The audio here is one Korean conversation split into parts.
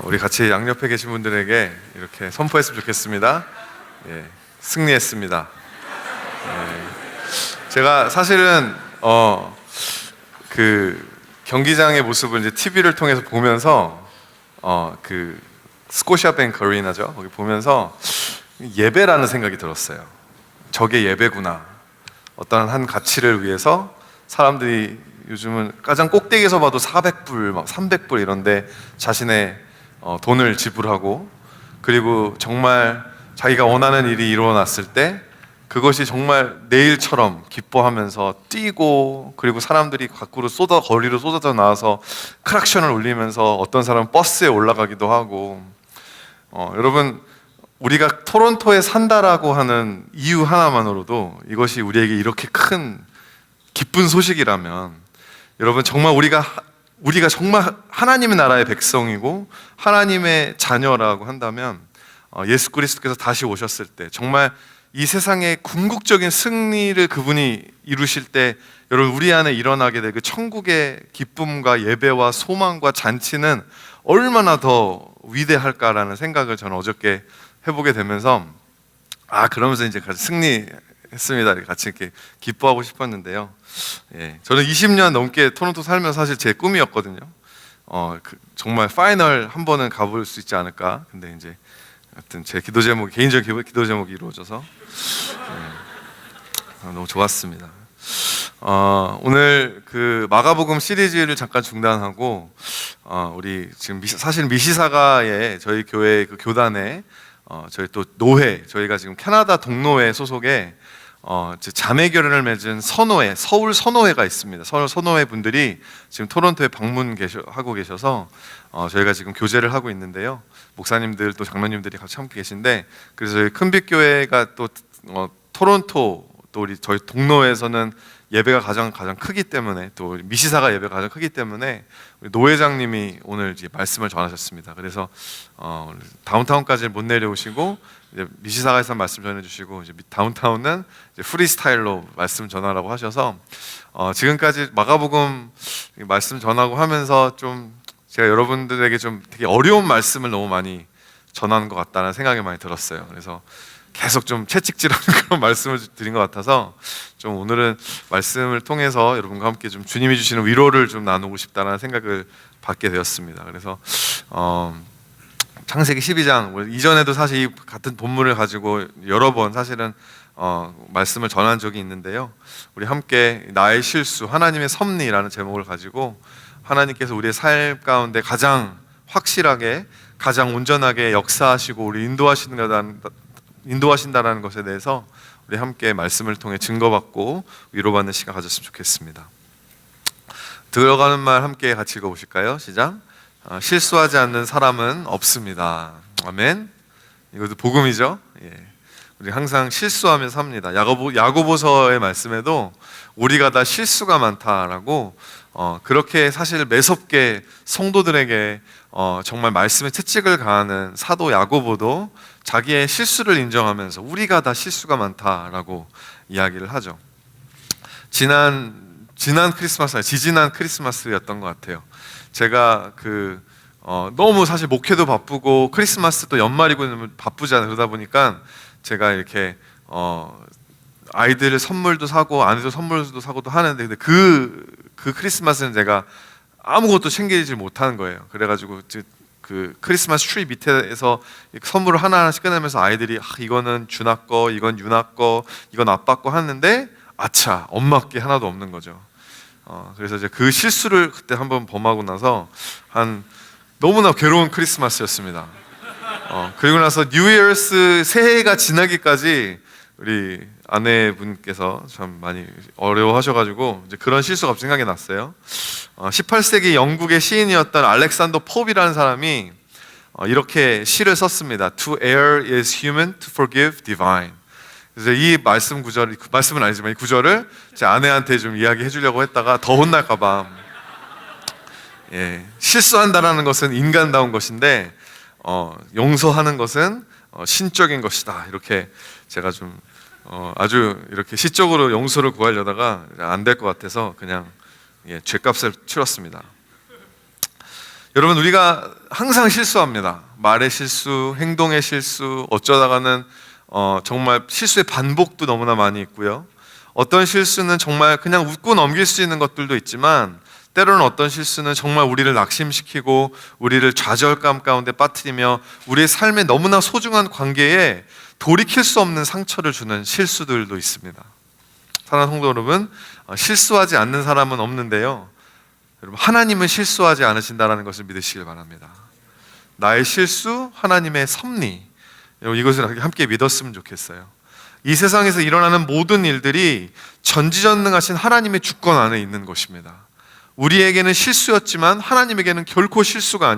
우리 같이 양옆에 계신 분들에게 이렇게 선포했으면 좋겠습니다. 예, 승리했습니다. 제가 사실은 그 경기장의 모습을 이제 TV를 통해서 보면서 그 스코시아뱅크 어리나죠. 거기 보면서 예배라는 생각이 들었어요. 저게 예배구나. 어떤 한 가치를 위해서 사람들이 요즘은 가장 꼭대기에서 봐도 400불, 막 300불 이런데 자신의 돈을 지불하고, 그리고 정말 자기가 원하는 일이 일어났을 때 그것이 정말 내일처럼 기뻐하면서 뛰고, 그리고 사람들이 밖으로 거리로 쏟아져 나와서 크락션을 울리면서 어떤 사람은 버스에 올라가기도 하고, 여러분, 우리가 토론토에 산다라고 하는 이유 하나만으로도 이것이 우리에게 이렇게 큰 기쁜 소식이라면, 여러분, 정말 우리가 정말 하나님의 나라의 백성이고 하나님의 자녀라고 한다면, 예수 그리스도께서 다시 오셨을 때 정말 이 세상의 궁극적인 승리를 그분이 이루실 때, 여러분, 우리 안에 일어나게 될 그 천국의 기쁨과 예배와 소망과 잔치는 얼마나 더 위대할까라는 생각을 저는 어저께 해보게 되면서, 그러면서 이제 같이 승리했습니다. 같이 이렇게 기뻐하고 싶었는데요. 예, 저는 20년 넘게 토론토 살면서 사실 제 꿈이었거든요. 정말 파이널 한 번은 가볼 수 있지 않을까. 근데 이제 하여튼 제 기도 제목, 개인적인 기도 제목이 이루어져서 너무 좋았습니다. 오늘 그 마가복음 시리즈를 잠깐 중단하고, 우리 지금 사실 미시사가의 저희 교회 그 교단에 저희 또 노회, 저희가 지금 캐나다 동노회 소속의 자매 결연을 맺은 선호회, 서울 선호회가 있습니다. 서울 선호회 분들이 지금 토론토에 하고 계셔서 저희가 지금 교제를 하고 있는데요. 목사님들 또 장로님들이 같이 함께 계신데, 그래서 저희 큰빛교회가 또 토론토, 또 우리 저희 동노회에서는 예배가 가장 크기 때문에, 또 미시사가 예배가 가장 크기 때문에 우리 노 회장님이 오늘 이제 말씀을 전하셨습니다. 그래서 다운타운까지 못 내려오시고 이제 미시사가에서 말씀 전해주시고, 이제 다운타운은 이제 프리스타일로 말씀 전하라고 하셔서 지금까지 마가복음 말씀 전하고 하면서 좀 제가 여러분들에게 좀 되게 어려운 말씀을 너무 많이 전하는 것 같다는 생각이 많이 들었어요. 그래서 계속 좀 채찍질하는 그런 말씀을 드린 것 같아서, 좀 오늘은 말씀을 통해서 여러분과 함께 좀 주님이 주시는 위로를 좀 나누고 싶다는 생각을 받게 되었습니다. 그래서 창세기 12장 이전에도 사실 이 같은 본문을 가지고 여러 번 사실은 말씀을 전한 적이 있는데요. 우리 함께 나의 실수, 하나님의 섭리라는 제목을 가지고 하나님께서 우리의 삶 가운데 가장 확실하게, 가장 온전하게 역사하시고 우리 인도하신다라는 것에 대해서 우리 함께 말씀을 통해 증거받고 위로받는 시간 가졌으면 좋겠습니다. 들어가는 말 함께 같이 읽어보실까요? 시작. 실수하지 않는 사람은 없습니다. 아멘. 이것도 복음이죠. 예. 우리 항상 실수하면서 삽니다. 야고보서의 말씀에도 우리가 다 실수가 많다라고 그렇게 사실 매섭게 성도들에게 정말 말씀에 채찍을 가하는 사도 야고보도 자기의 실수를 인정하면서 우리가 다 실수가 많다라고 이야기를 하죠. 지지난 크리스마스였던 것 같아요. 제가 너무 사실 목회도 바쁘고 크리스마스도 연말이고 바쁘잖아요. 그러다 보니까 제가 이렇게 아이들 선물도 사고 아내도 선물도 사고도 하는데, 근데 그 크리스마스는 제가 아무것도 챙기지 못하는 거예요. 그래가지고 그 크리스마스 트리 밑에서 선물을 하나하나씩 꺼내면서 아이들이 이거는 준아 거, 이건 유나 거, 이건 아빠 거 하는데 엄마 게 하나도 없는 거죠. 그래서 이제 그 실수를 그때 한번 범하고 나서 너무나 괴로운 크리스마스였습니다. 그리고 나서 뉴 이어스 새해가 지나기까지 우리 아내분께서 참 많이 어려워하셔가지고 이제 그런 실수가 갑자기 생각이 났어요. 18세기 영국의 시인이었던 알렉산더 pop이라는 사람이 이렇게 시를 썼습니다. To err is human, to forgive divine. 그래서 이 말씀은 아니지만 이 구절을 제 아내한테 좀 이야기해 주려고 했다가 더 혼날까봐, 실수한다라는 것은 인간다운 것인데 용서하는 것은 신적인 것이다. 이렇게 제가 좀 아주 이렇게 시적으로 용서를 구하려다가 안 될 것 같아서 그냥 죄값을 치렀습니다. 여러분, 우리가 항상 실수합니다. 말의 실수, 행동의 실수, 어쩌다가는 정말 실수의 반복도 너무나 많이 있고요. 어떤 실수는 정말 그냥 웃고 넘길 수 있는 것들도 있지만, 때로는 어떤 실수는 정말 우리를 낙심시키고 우리를 좌절감 가운데 빠뜨리며 우리의 삶에 너무나 소중한 관계에 돌이킬 수 없는 상처를 주는 실수들도 있습니다. 사랑하는 성도 여러분, 실수하지 않는 사람은 없는데요, 여러분, 하나님은 실수하지 않으신다는 것을 믿으시길 바랍니다. 나의 실수, 하나님의 섭리, 여러분, 이것을 함께 믿었으면 좋겠어요. 이 세상에서 일어나는 모든 일들이 전지전능하신 하나님의 주권 안에 있는 것입니다. 우리에게는 실수였지만 하나님에게는 결코 실수가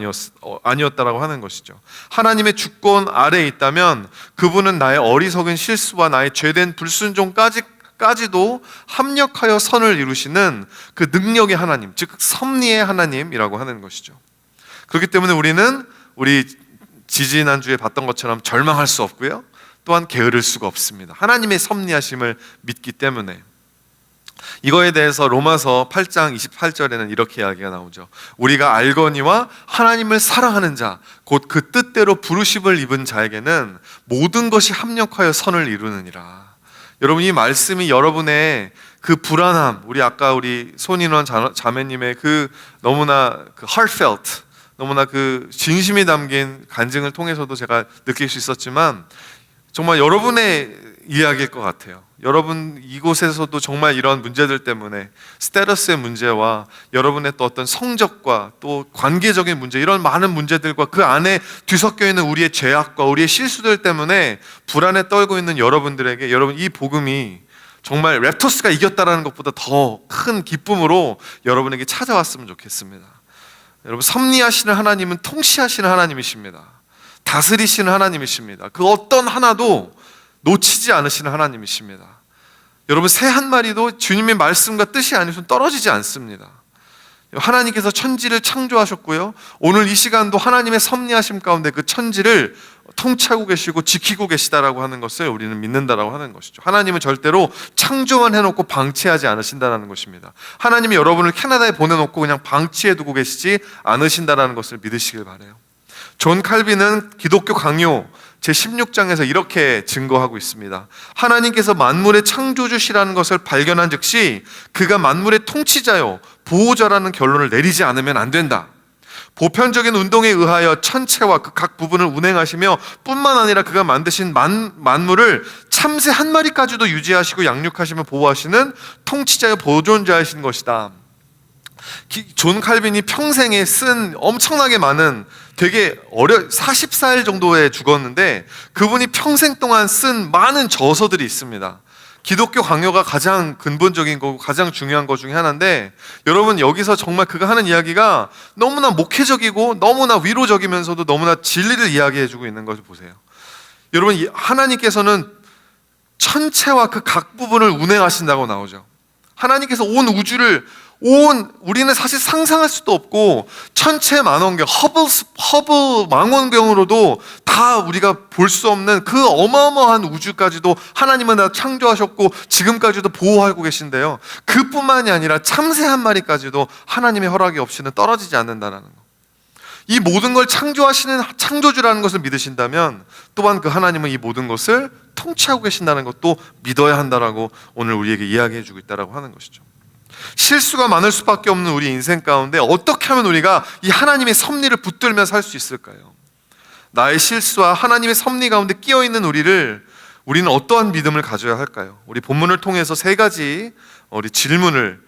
아니었다라고 하는 것이죠. 하나님의 주권 아래에 있다면 그분은 나의 어리석은 실수와 나의 죄된 불순종까지도 합력하여 선을 이루시는 그 능력의 하나님, 즉 섭리의 하나님이라고 하는 것이죠. 그렇기 때문에 우리 지지난주에 봤던 것처럼 절망할 수 없고요, 또한 게으를 수가 없습니다. 하나님의 섭리하심을 믿기 때문에. 이거에 대해서 로마서 8장 28절에는 이렇게 이야기가 나오죠. 우리가 알거니와 하나님을 사랑하는 자, 곧 그 뜻대로 부르심을 입은 자에게는 모든 것이 합력하여 선을 이루느니라. 여러분, 이 말씀이 여러분의 그 불안함, 아까 우리 손인원 자매님의 그 너무나 그 heartfelt, 너무나 그 진심이 담긴 간증을 통해서도 제가 느낄 수 있었지만, 정말 여러분의 이야기일 것 같아요. 여러분 이곳에서도 정말 이런 문제들 때문에, 스테러스의 문제와 여러분의 또 어떤 성적과 또 관계적인 문제, 이런 많은 문제들과 그 안에 뒤섞여 있는 우리의 죄악과 우리의 실수들 때문에 불안에 떨고 있는 여러분들에게, 여러분, 이 복음이 정말 랩터스가 이겼다라는 것보다 더 큰 기쁨으로 여러분에게 찾아왔으면 좋겠습니다. 여러분, 섭리하시는 하나님은 통치하시는 하나님이십니다. 다스리시는 하나님이십니다. 그 어떤 하나도 놓치지 않으시는 하나님이십니다. 여러분, 새 한 마리도 주님의 말씀과 뜻이 아니면 떨어지지 않습니다. 하나님께서 천지를 창조하셨고요, 오늘 이 시간도 하나님의 섭리하심 가운데 그 천지를 통치하고 계시고 지키고 계시다라고 하는 것을 우리는 믿는다라고 하는 것이죠. 하나님은 절대로 창조만 해놓고 방치하지 않으신다라는 것입니다. 하나님이 여러분을 캐나다에 보내놓고 그냥 방치해두고 계시지 않으신다라는 것을 믿으시길 바라요. 존 칼빈은 기독교 강요 제16장에서 이렇게 증거하고 있습니다. 하나님께서 만물의 창조주시라는 것을 발견한 즉시 그가 만물의 통치자요 보호자라는 결론을 내리지 않으면 안 된다. 보편적인 운동에 의하여 천체와 그 각 부분을 운행하시며 뿐만 아니라 그가 만드신 만물을 참새 한 마리까지도 유지하시고 양육하시며 보호하시는 통치자요 보존자이신 것이다. 존 칼빈이 평생에 쓴 엄청나게 많은, 되게 44일 정도에 죽었는데 그분이 평생 동안 쓴 많은 저서들이 있습니다. 기독교 강요가 가장 근본적인 거고 가장 중요한 것 중에 하나인데, 여러분, 여기서 정말 그가 하는 이야기가 너무나 목회적이고 너무나 위로적이면서도 너무나 진리를 이야기해주고 있는 것을 보세요. 여러분, 하나님께서는 천체와 그 각 부분을 운행하신다고 나오죠. 하나님께서 온 우주를, 우리는 사실 상상할 수도 없고 천체 만원경, 허블 망원경으로도 다 우리가 볼 수 없는 그 어마어마한 우주까지도 하나님은 다 창조하셨고 지금까지도 보호하고 계신데요, 그뿐만이 아니라 참새 한 마리까지도 하나님의 허락이 없이는 떨어지지 않는다는 거. 이 모든 걸 창조하시는 창조주라는 것을 믿으신다면 또한 그 하나님은 이 모든 것을 통치하고 계신다는 것도 믿어야 한다라고 오늘 우리에게 이야기해 주고 있다라고 하는 것이죠. 실수가 많을 수밖에 없는 우리 인생 가운데 어떻게 하면 우리가 이 하나님의 섭리를 붙들며 살 수 있을까요? 나의 실수와 하나님의 섭리 가운데 끼어있는 우리는 어떠한 믿음을 가져야 할까요? 우리 본문을 통해서 세 가지 우리 질문을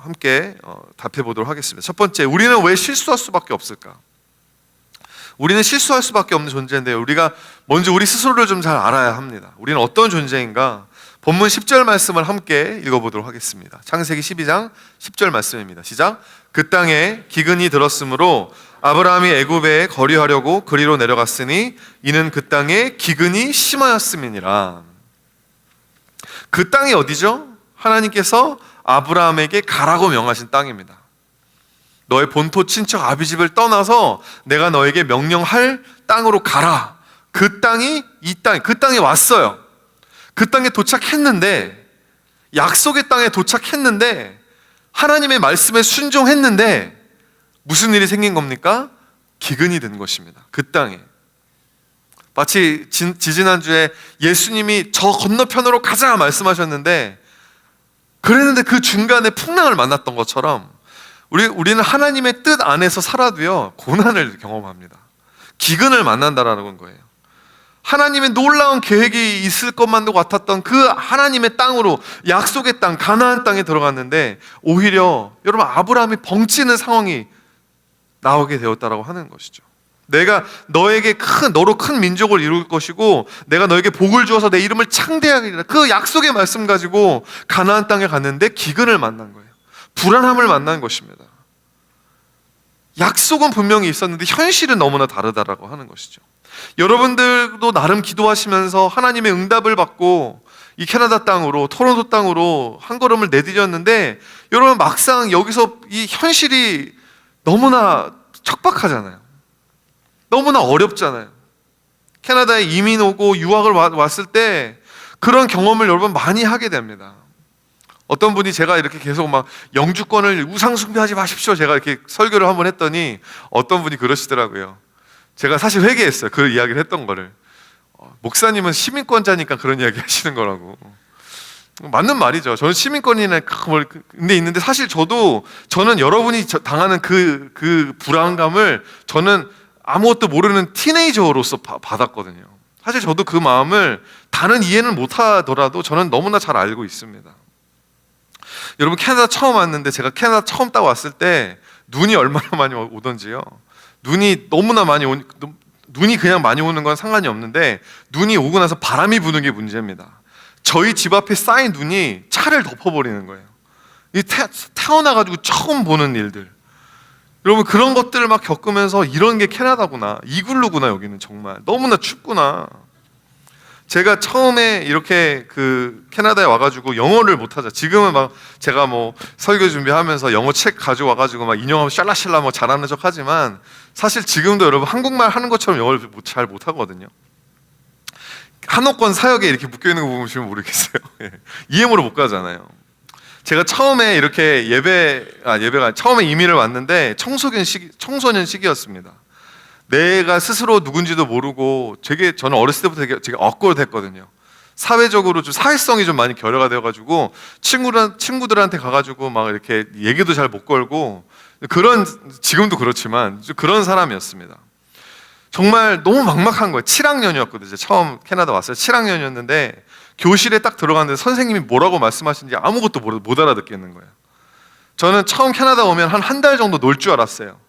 함께 답해 보도록 하겠습니다. 첫 번째, 우리는 왜 실수할 수밖에 없을까? 우리는 실수할 수밖에 없는 존재인데요, 우리가 먼저 우리 스스로를 좀 잘 알아야 합니다. 우리는 어떤 존재인가? 본문 10절 말씀을 함께 읽어보도록 하겠습니다. 창세기 12장 10절 말씀입니다. 시작. 그 땅에 기근이 들었으므로 아브라함이 애굽에 거류하려고 그리로 내려갔으니 이는 그 땅에 기근이 심하였음이니라. 그 땅이 어디죠? 하나님께서 아브라함에게 가라고 명하신 땅입니다. 너의 본토 친척 아비집을 떠나서 내가 너에게 명령할 땅으로 가라. 그 땅이 그 땅에 왔어요. 그 땅에 도착했는데, 약속의 땅에 도착했는데, 하나님의 말씀에 순종했는데 무슨 일이 생긴 겁니까? 기근이 된 것입니다. 그 땅에. 마치 지지난주에 예수님이 저 건너편으로 가자 말씀하셨는데, 그랬는데 그 중간에 풍랑을 만났던 것처럼 우리는 하나님의 뜻 안에서 살아도요, 고난을 경험합니다. 기근을 만난다라는 거예요. 하나님의 놀라운 계획이 있을 것만도 같았던 그 하나님의 땅으로, 약속의 땅, 가나안 땅에 들어갔는데 오히려 여러분 아브라함이 벙찌는 상황이 나오게 되었다라고 하는 것이죠. 내가 너로 큰 민족을 이룰 것이고 내가 너에게 복을 주어서 내 이름을 창대하게, 그 약속의 말씀 가지고 가나안 땅에 갔는데 기근을 만난 거예요. 불안함을 만난 것입니다. 약속은 분명히 있었는데 현실은 너무나 다르다라고 하는 것이죠. 여러분들도 나름 기도하시면서 하나님의 응답을 받고 이 캐나다 땅으로, 토론토 땅으로 한 걸음을 내디뎠는데, 여러분 막상 여기서 이 현실이 너무나 척박하잖아요. 너무나 어렵잖아요. 캐나다에 이민 오고 유학을 왔을 때 그런 경험을 여러분 많이 하게 됩니다. 어떤 분이 제가 이렇게 계속 막 영주권을 우상 숭배하지 마십시오, 제가 이렇게 설교를 한번 했더니 어떤 분이 그러시더라고요. 제가 사실 회개했어요. 그 이야기를 했던 거를. 목사님은 시민권자니까 그런 이야기 하시는 거라고. 맞는 말이죠. 저는 시민권이나 근데 있는데, 사실 저는 여러분이 당하는 그 불안감을 저는 아무것도 모르는 티네이저로서 받았거든요. 사실 저도 그 마음을 다는 이해는 못하더라도 저는 너무나 잘 알고 있습니다. 여러분 캐나다 처음 왔는데, 제가 캐나다 처음 딱 왔을 때 눈이 얼마나 많이 오던지요. 눈이 너무나 눈이 그냥 많이 오는 건 상관이 없는데, 눈이 오고 나서 바람이 부는 게 문제입니다. 저희 집 앞에 쌓인 눈이 차를 덮어버리는 거예요. 태어나가지고 처음 보는 일들. 여러분 그런 것들을 막 겪으면서 이런 게 캐나다구나, 이글루구나, 여기는 정말 너무나 춥구나. 제가 처음에 이렇게 캐나다에 와가지고 영어를 못하자. 지금은 막 제가 뭐 설교 준비하면서 영어 책 가져와가지고 막 인용하면 샬라샬라 뭐 잘하는 척 하지만, 사실 지금도 여러분 한국말 하는 것처럼 영어를 잘 못하거든요. 한옥권 사역에 이렇게 묶여있는 거 보시면 모르겠어요. 이해모로 못 가잖아요. 제가 처음에 이렇게 처음에 이민을 왔는데 청소년 시기였습니다. 내가 스스로 누군지도 모르고 저는 어렸을 때부터 되게 awkward했거든요. 사회적으로 좀 사회성이 좀 많이 결여가 되어가지고 친구들한테 가가지고 막 이렇게 얘기도 잘 못 걸고, 지금도 그렇지만 그런 사람이었습니다. 정말 너무 막막한 거예요. 7학년이었거든요. 처음 캐나다 왔어요. 7학년이었는데 교실에 딱 들어갔는데 선생님이 뭐라고 말씀하시는지 아무것도 못 알아듣겠는 거예요. 저는 처음 캐나다 오면 한 달 정도 놀 줄 알았어요.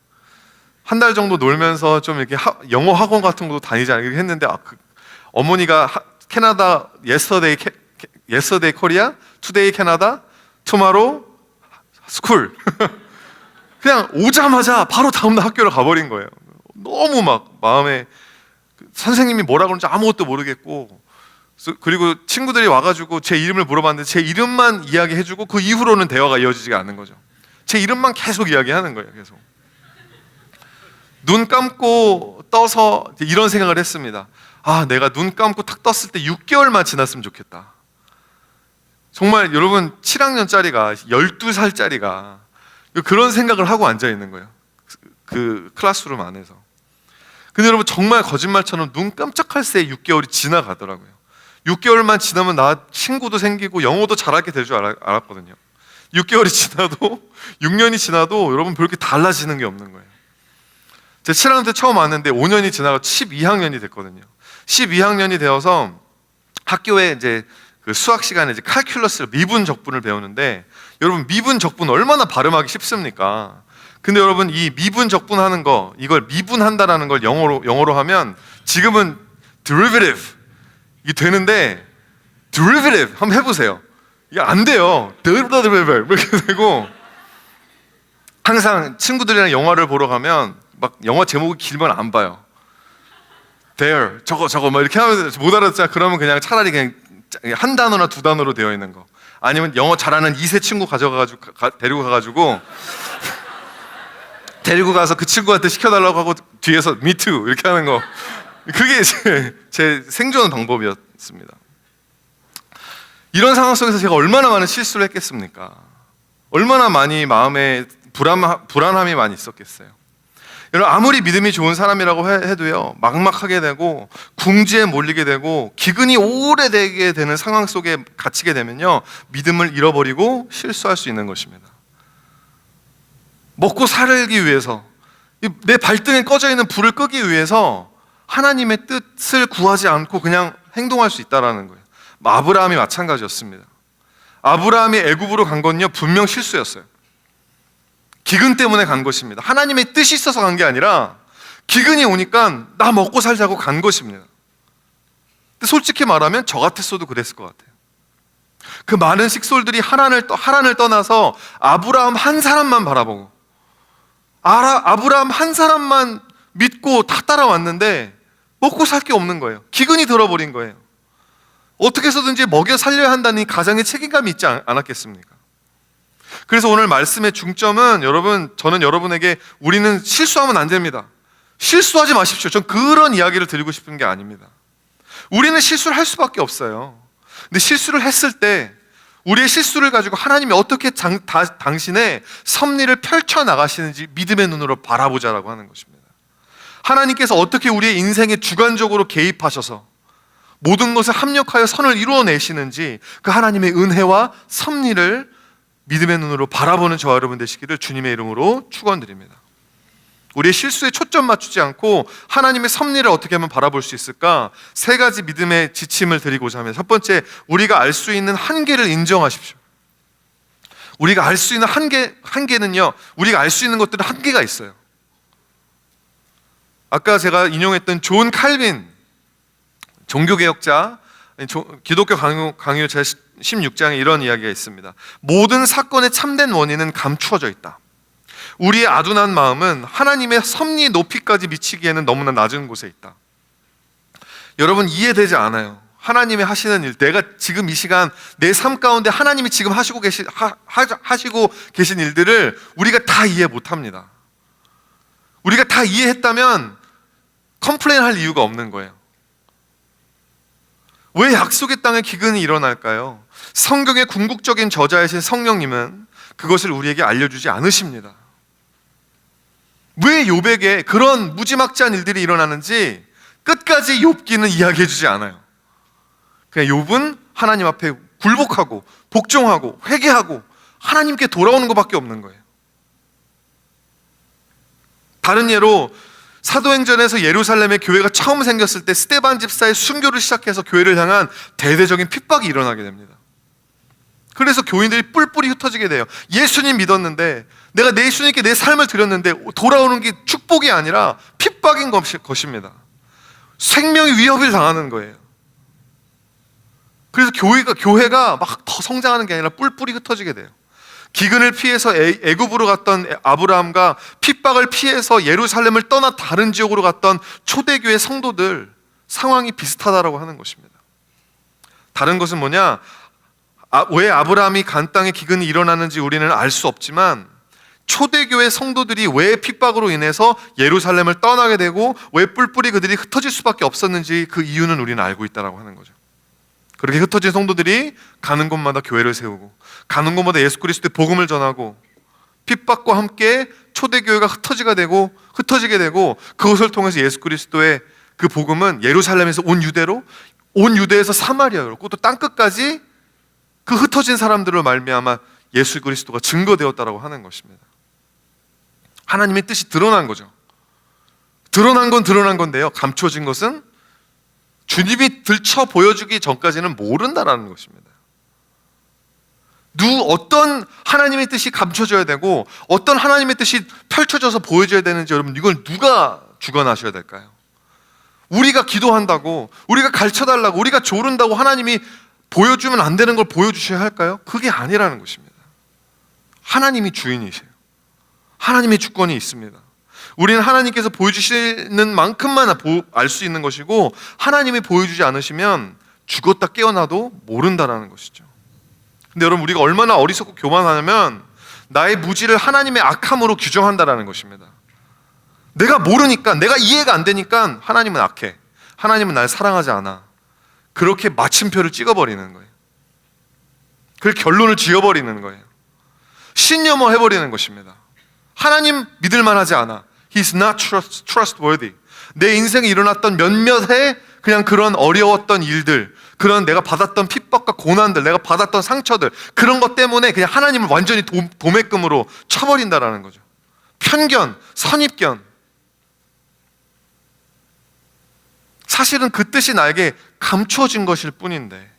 한 달 정도 놀면서 좀 이렇게 영어 학원 같은 것도 다니지 않게 했는데, 어머니가 캐나다 yesterday 코리아, today 캐나다, tomorrow 스쿨. 그냥 오자마자 바로 다음날 학교를 가버린 거예요. 너무 막 마음에, 선생님이 뭐라 그러는지 아무것도 모르겠고, 그리고 친구들이 와가지고 제 이름을 물어봤는데 제 이름만 이야기해주고 그 이후로는 대화가 이어지지가 않는 거죠. 제 이름만 계속 이야기하는 거예요. 계속 눈 감고 떠서 이런 생각을 했습니다. 내가 눈 감고 탁 떴을 때 6개월만 지났으면 좋겠다. 정말 여러분 7학년짜리가 12살짜리가 그런 생각을 하고 앉아 있는 거예요. 그 클래스룸 안에서. 근데 여러분 정말 거짓말처럼 눈 깜짝할 새에 6개월이 지나가더라고요. 6개월만 지나면 나 친구도 생기고 영어도 잘하게 될 줄 알았거든요. 6개월이 지나도 6년이 지나도 여러분 그렇게 달라지는 게 없는 거예요. 제가 7학년 때 처음 왔는데 5년이 지나고 12학년이 됐거든요. 12학년이 되어서 학교에 이제 그 수학 시간에 이제 칼큘러스, 미분 적분을 배우는데, 여러분 미분 적분 얼마나 발음하기 쉽습니까? 근데 여러분 이 미분 적분하는 거, 이걸 미분한다라는 걸 영어로 하면 지금은 derivative 이게 되는데, derivative 한번 해보세요. 이게 안 돼요. derivative 이렇게 되고, 항상 친구들이랑 영화를 보러 가면 막 영화 제목이 길면 안 봐요. there 저거 막 이렇게 하면 못 알아듣잖아. 그러면 그냥 차라리 그냥 한 단어나 두 단어로 되어 있는 거, 아니면 영어 잘하는 2세 친구 데리고 가가지고 데리고 가서 그 친구한테 시켜달라고 하고 뒤에서 me too 이렇게 하는 거, 그게 제 생존 방법이었습니다. 이런 상황 속에서 제가 얼마나 많은 실수를 했겠습니까? 얼마나 많이 마음에 불안함이 많이 있었겠어요. 여러분, 아무리 믿음이 좋은 사람이라고 해도요, 막막하게 되고 궁지에 몰리게 되고 기근이 오래되게 되는 상황 속에 갇히게 되면요, 믿음을 잃어버리고 실수할 수 있는 것입니다. 먹고 살기 위해서, 내 발등에 꺼져 있는 불을 끄기 위해서 하나님의 뜻을 구하지 않고 그냥 행동할 수 있다는 거예요. 아브라함이 마찬가지였습니다. 아브라함이 애굽으로 간 건요, 분명 실수였어요. 기근 때문에 간 것입니다. 하나님의 뜻이 있어서 간 게 아니라 기근이 오니까 나 먹고 살자고 간 것입니다. 근데 솔직히 말하면 저 같았어도 그랬을 것 같아요. 그 많은 식솔들이 하란을 떠나서 아브라함 한 사람만 바라보고 아브라함 한 사람만 믿고 다 따라왔는데 먹고 살 게 없는 거예요. 기근이 들어버린 거예요. 어떻게 해서든지 먹여 살려야 한다는 가장의 책임감이 있지 않았겠습니까? 그래서 오늘 말씀의 중점은, 저는 여러분에게 우리는 실수하면 안 됩니다. 실수하지 마십시오. 전 그런 이야기를 드리고 싶은 게 아닙니다. 우리는 실수를 할 수밖에 없어요. 근데 실수를 했을 때 우리의 실수를 가지고 하나님이 어떻게 당신의 섭리를 펼쳐나가시는지 믿음의 눈으로 바라보자라고 하는 것입니다. 하나님께서 어떻게 우리의 인생에 주관적으로 개입하셔서 모든 것을 합력하여 선을 이루어내시는지 그 하나님의 은혜와 섭리를 믿음의 눈으로 바라보는 저와 여러분 되시기를 주님의 이름으로 축원드립니다. 우리의 실수에 초점 맞추지 않고 하나님의 섭리를 어떻게 하면 바라볼 수 있을까? 세 가지 믿음의 지침을 드리고자 합니다. 첫 번째, 우리가 알 수 있는 한계를 인정하십시오. 우리가 알 수 있는 한계는요, 우리가 알 수 있는 것들은 한계가 있어요. 아까 제가 인용했던 존 칼빈 종교개혁자, 기독교 강요 제16장에 이런 이야기가 있습니다. 모든 사건의 참된 원인은 감추어져 있다. 우리의 아둔한 마음은 하나님의 섭리의 높이까지 미치기에는 너무나 낮은 곳에 있다. 여러분, 이해되지 않아요. 하나님이 하시는 일, 내가 지금 이 시간 내 삶 가운데 하나님이 지금 하시고 계신 일들을 우리가 다 이해 못합니다. 우리가 다 이해했다면 컴플레인할 이유가 없는 거예요. 왜 약속의 땅에 기근이 일어날까요? 성경의 궁극적인 저자이신 성령님은 그것을 우리에게 알려주지 않으십니다. 왜 욥에게 그런 무지막지한 일들이 일어나는지 끝까지 욥기는 이야기해주지 않아요. 그냥 욥은 하나님 앞에 굴복하고 복종하고 회개하고 하나님께 돌아오는 것밖에 없는 거예요. 다른 예로 사도행전에서 예루살렘에 교회가 처음 생겼을 때 스데반 집사의 순교를 시작해서 교회를 향한 대대적인 핍박이 일어나게 됩니다. 그래서 교인들이 뿔뿔이 흩어지게 돼요. 예수님 믿었는데, 내가 내 예수님께 내 삶을 드렸는데 돌아오는 게 축복이 아니라 핍박인 것입니다. 생명이 위협을 당하는 거예요. 그래서 교회가 막 더 성장하는 게 아니라 뿔뿔이 흩어지게 돼요. 기근을 피해서 애굽으로 갔던 아브라함과 핍박을 피해서 예루살렘을 떠나 다른 지역으로 갔던 초대교회 성도들 상황이 비슷하다라고 하는 것입니다. 다른 것은 뭐냐? 왜 아브라함이 간 땅에 기근이 일어나는지 우리는 알 수 없지만 초대교회 성도들이 왜 핍박으로 인해서 예루살렘을 떠나게 되고 왜 뿔뿔이 그들이 흩어질 수밖에 없었는지 그 이유는 우리는 알고 있다라고 하는 거죠. 그렇게 흩어진 성도들이 가는 곳마다 교회를 세우고 가는 곳마다 예수 그리스도의 복음을 전하고 핍박과 함께 초대교회가 흩어지게 되고 그것을 통해서 예수 그리스도의 그 복음은 예루살렘에서 온 유대로, 온 유대에서 사마리아로, 또 땅끝까지 그 흩어진 사람들로 말미암아 예수 그리스도가 증거되었다라고 하는 것입니다. 하나님의 뜻이 드러난 거죠. 드러난 건 드러난 건데요, 감춰진 것은 주님이 들춰 보여주기 전까지는 모른다라는 것입니다. 어떤 하나님의 뜻이 감춰져야 되고 어떤 하나님의 뜻이 펼쳐져서 보여져야 되는지, 여러분, 이걸 누가 주관하셔야 될까요? 우리가 기도한다고, 우리가 가르쳐달라고, 우리가 조른다고 하나님이 보여주면 안 되는 걸 보여주셔야 할까요? 그게 아니라는 것입니다. 하나님이 주인이세요. 하나님의 주권이 있습니다. 우리는 하나님께서 보여주시는 만큼만 알 수 있는 것이고, 하나님이 보여주지 않으시면 죽었다 깨어나도 모른다라는 것이죠. 근데 여러분, 우리가 얼마나 어리석고 교만하냐면 나의 무지를 하나님의 악함으로 규정한다라는 것입니다. 내가 모르니까, 내가 이해가 안 되니까 하나님은 악해, 하나님은 날 사랑하지 않아, 그렇게 마침표를 찍어버리는 거예요. 그 결론을 지어버리는 거예요. 신념화 해버리는 것입니다. 하나님 믿을 만하지 않아. He's not trustworthy. 내 인생에 일어났던 몇몇의 그냥 그런 어려웠던 일들, 그런 내가 받았던 핍박과 고난들, 내가 받았던 상처들, 그런 것 때문에 그냥 하나님을 완전히 도매금으로 쳐버린다라는 거죠. 편견, 선입견. 사실은 그 뜻이 나에게 감춰진 것일 뿐인데,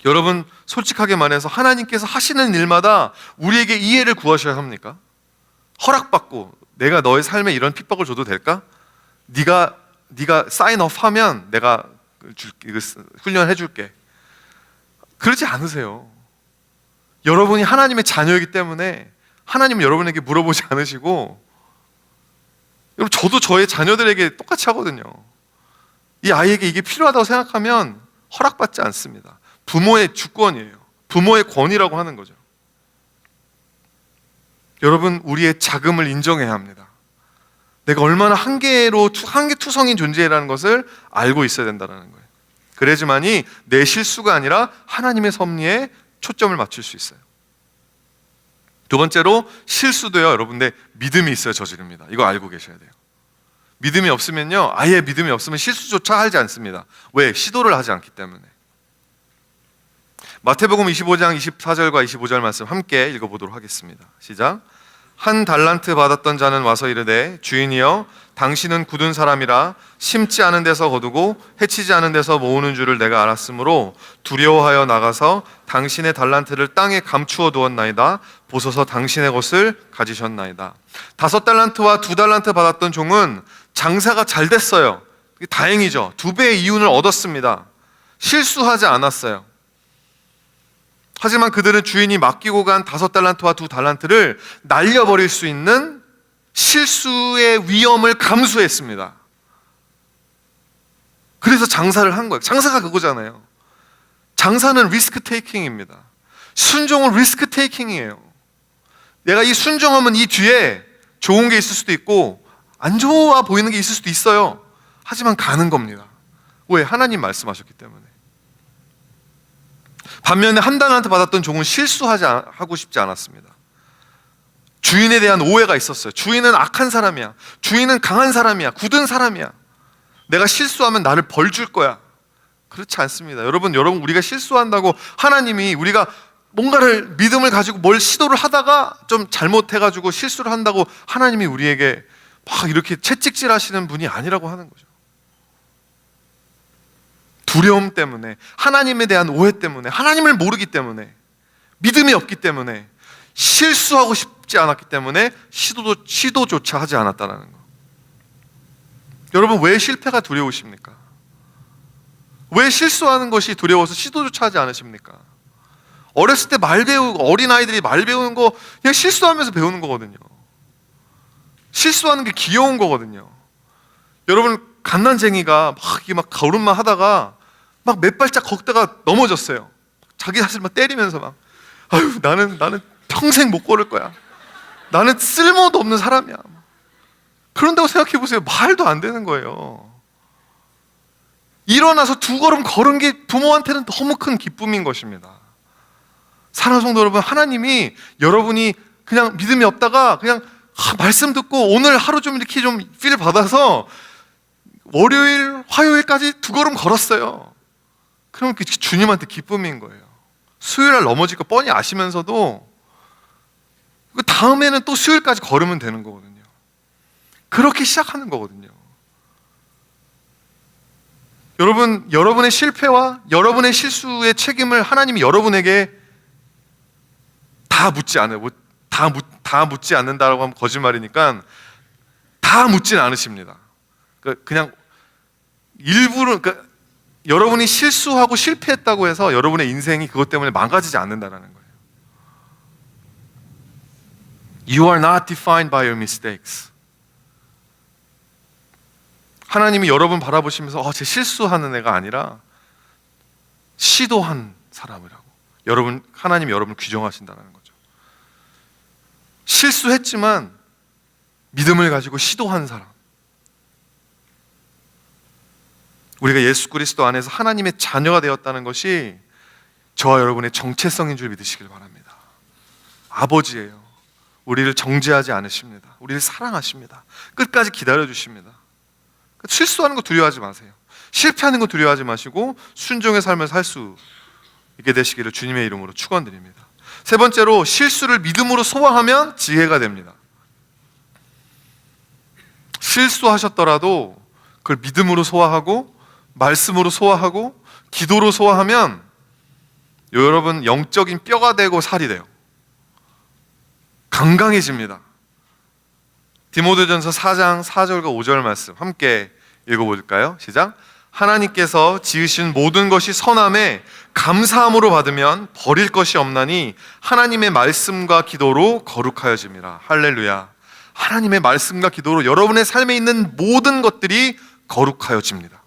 여러분 솔직하게 말해서 하나님께서 하시는 일마다 우리에게 이해를 구하셔야 합니까? 허락받고 내가 너의 삶에 이런 핍박을 줘도 될까? 네가 사인업 하면 내가 훈련해 줄게. 그러지 않으세요. 여러분이 하나님의 자녀이기 때문에 하나님은 여러분에게 물어보지 않으시고, 여러분 저도 저의 자녀들에게 똑같이 하거든요. 이 아이에게 이게 필요하다고 생각하면 허락받지 않습니다. 부모의 주권이에요. 부모의 권위라고 하는 거죠. 여러분, 우리의 자금을 인정해야 합니다. 내가 얼마나 한계투성인 존재라는 것을 알고 있어야 된다는 거예요. 그래야지만이 내 실수가 아니라 하나님의 섭리에 초점을 맞출 수 있어요. 두 번째로, 실수도요, 여러분들 믿음이 있어야 저지릅니다. 이거 알고 계셔야 돼요. 믿음이 없으면요, 아예 믿음이 없으면 실수조차 하지 않습니다. 왜? 시도를 하지 않기 때문에. 마태복음 25장 24절과 25절 말씀 함께 읽어보도록 하겠습니다. 시작. 한 달란트 받았던 자는 와서 이르되, 주인이여, 당신은 굳은 사람이라 심지 않은 데서 거두고 해치지 않은 데서 모으는 줄을 내가 알았으므로 두려워하여 나가서 당신의 달란트를 땅에 감추어 두었나이다. 보소서 당신의 것을 가지셨나이다. 5달란트와 2달란트 받았던 종은 장사가 잘 됐어요. 다행이죠. 2배의 이윤을 얻었습니다. 실수하지 않았어요. 하지만 그들은 주인이 맡기고 간 5달란트와 2달란트를 날려버릴 수 있는 실수의 위험을 감수했습니다. 그래서 장사를 한 거예요. 장사가 그거잖아요. 장사는 리스크 테이킹입니다. 순종은 리스크 테이킹이에요. 내가 이 순종하면 이 뒤에 좋은 게 있을 수도 있고 안 좋아 보이는 게 있을 수도 있어요. 하지만 가는 겁니다. 왜? 하나님 말씀하셨기 때문에. 반면에 한 달란트 받았던 종은 하고 싶지 않았습니다. 주인에 대한 오해가 있었어요. 주인은 악한 사람이야. 주인은 강한 사람이야. 굳은 사람이야. 내가 실수하면 나를 벌 줄 거야. 그렇지 않습니다. 여러분 우리가 실수한다고 하나님이, 우리가 뭔가를 믿음을 가지고 뭘 시도를 하다가 좀 잘못해가지고 실수를 한다고 하나님이 우리에게 막 이렇게 채찍질 하시는 분이 아니라고 하는 거죠. 두려움 때문에, 하나님에 대한 오해 때문에, 하나님을 모르기 때문에, 믿음이 없기 때문에, 실수하고 싶지 않았기 때문에 시도조차 하지 않았다는 거. 여러분, 왜 실패가 두려우십니까? 왜 실수하는 것이 두려워서 시도조차 하지 않으십니까? 어렸을 때 말 배우고, 어린아이들이 말 배우는 거 그냥 실수하면서 배우는 거거든요. 실수하는 게 귀여운 거거든요. 여러분, 갓난쟁이가 막 걸음만 하다가 막 몇 발짝 걷다가 넘어졌어요. 자기 자신을 막 때리면서 막, 아유, 나는 평생 못 걸을 거야. 나는 쓸모도 없는 사람이야. 그런다고 생각해 보세요. 말도 안 되는 거예요. 일어나서 2걸음 걸은 게 부모한테는 너무 큰 기쁨인 것입니다. 사랑하는 성도 여러분, 하나님이 여러분이 그냥 믿음이 없다가 그냥 말씀 듣고 오늘 하루 좀 이렇게 좀 필 받아서 월요일, 화요일까지 2걸음 걸었어요. 그럼 그 주님한테 기쁨인 거예요. 수요일날 넘어질 거 뻔히 아시면서도 그 다음에는 또 수요일까지 걸으면 되는 거거든요. 그렇게 시작하는 거거든요. 여러분, 여러분의 실패와 여러분의 실수의 책임을 하나님이 여러분에게 다 묻지 않는다라고 하면 거짓말이니까 다 묻진 않으십니다. 그냥 일부러, 여러분이 실수하고 실패했다고 해서 여러분의 인생이 그것 때문에 망가지지 않는다는 거예요. You are not defined by your mistakes. 하나님이 여러분 바라보시면서 제 실수하는 애가 아니라 시도한 사람이라고. 하나님이 여러분을 규정하신다는 거죠. 실수했지만 믿음을 가지고 시도한 사람. 우리가 예수 그리스도 안에서 하나님의 자녀가 되었다는 것이 저와 여러분의 정체성인 줄 믿으시길 바랍니다. 아버지예요. 우리를 정죄하지 않으십니다. 우리를 사랑하십니다. 끝까지 기다려주십니다. 실수하는 거 두려워하지 마세요. 실패하는 거 두려워하지 마시고 순종의 삶을 살 수 있게 되시기를 주님의 이름으로 축원드립니다. 세 번째로, 실수를 믿음으로 소화하면 지혜가 됩니다. 실수하셨더라도 그걸 믿음으로 소화하고 말씀으로 소화하고 기도로 소화하면 여러분 영적인 뼈가 되고 살이 돼요. 강강해집니다. 디모데전서 4장 4절과 5절 말씀 함께 읽어볼까요? 시작. 하나님께서 지으신 모든 것이 선함에 감사함으로 받으면 버릴 것이 없나니 하나님의 말씀과 기도로 거룩하여집니다. 할렐루야. 하나님의 말씀과 기도로 여러분의 삶에 있는 모든 것들이 거룩하여집니다.